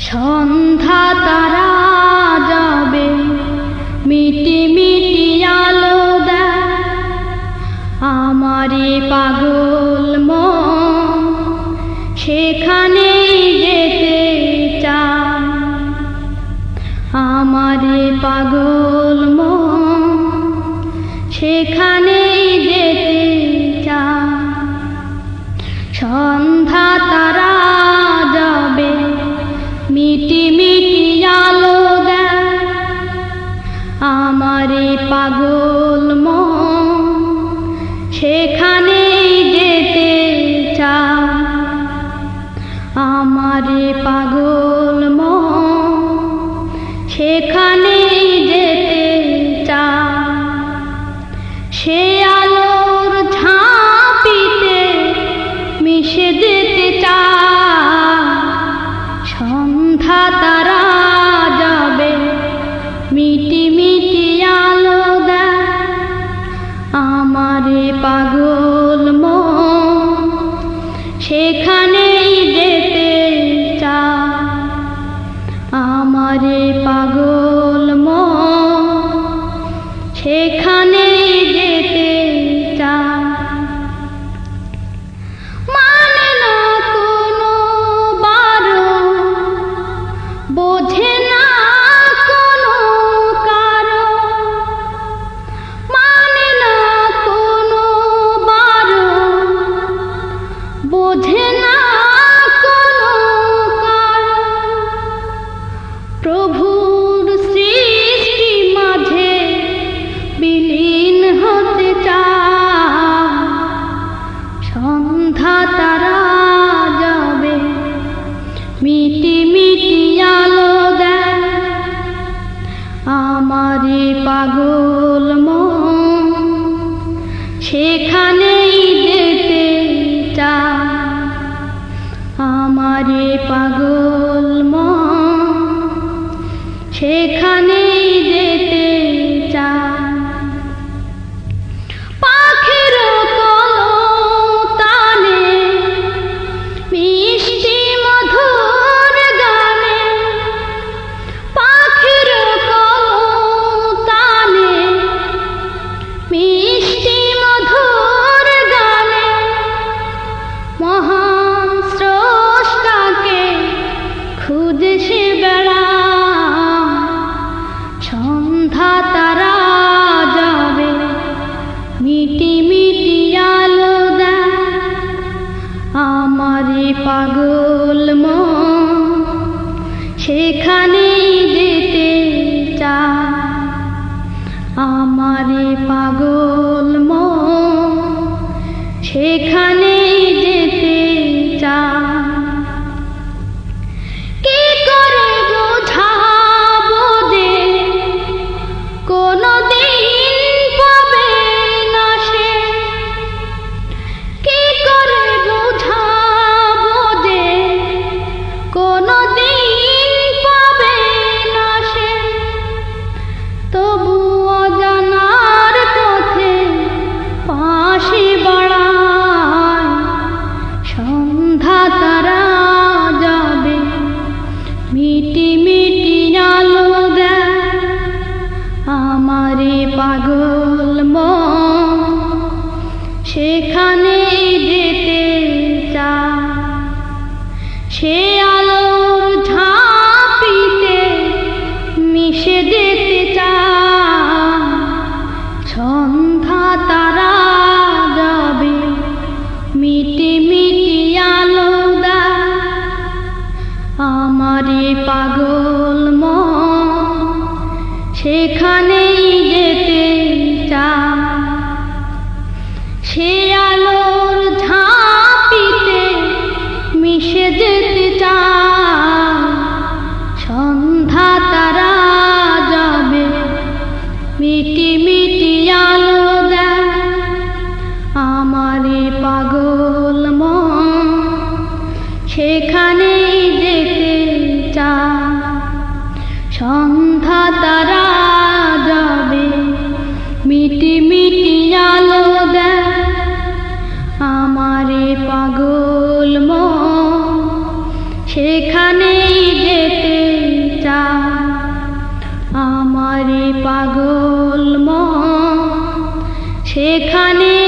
সন্ধ্যা তারা যাবে মিটি মিটি আলো দেয় আমারে পাগল মন সেখানে যেতে চায় আমারে পাগল মন সেখানে যেতে চায় সন্ধ্যা তারা যাবে মিটি মিটি আলো দেয় আমারে পাগল মন সেখানে যেতে চায় আমারে পাগল মন সেখানে যেতে চায় সে আলোর ঝাঁপিতে মিশে যেতে চায় সন্ধ্যা তারা যাবে মিটি মিটি আলো দেয় আমারে পাগল মন সেখানেই যেতে চায় আমারে পাগল মন সেখানেই যেতে চায় মানে না কোনো বারণ বোঝে না কোনো কারণ মানে না কোনো বারণ বোঝে না কোনো কারণ প্রভুর সৃষ্টি মাঝে বিলীন হতে চায় সন্ধ্যা তারা যাবে মিটি মিটি আলো দেয় আমারে পাগল মন সেখানেই যেতে চায় আমারে পাগল মন সেখানেই যেতে চায় পাখির কলতানে মিষ্টি মধুর গানে পাখির কলতানে মিষ্টি মধুর গানে মহান স্রষ্টাকে খুঁজে সে বেড়ায় সন্ধ্যা তারা যাবে মিটি মিটি আলো দেয় আমারে পাগল মন সেখানেই যেতে চায় আমারে পাগল মন সেখানেই যেতে চায় কি করে বোঝাবো যে কোনদিন পাবে না সে কি করে বোঝাবো যে কোনদিন পাবে না সে তবু অজানার পথে পাশে বাড়ায় সন্ধ্যা তারা যাবে মিটি মিটি আলো দেয় আমারে পাগল মন সেখানেই যেতে চায় সে আলোর ঝাঁপিতে মিশে যেতে চায় সন্ধ্যা তারা যাবে মিটি মিটি আলো দেয় আমারে পাগল মন সেখানেই যেতে চায় সে আলোর ঝাঁপিতে মিশে যেতে চায় সন্ধ্যা তারা যাবে মিটি মিটি আলো দেয় আমারে পাগল মন সেখানেই যেতে চায়। সেখানেই যেতে চায় আমারে পাগল মন সেখানে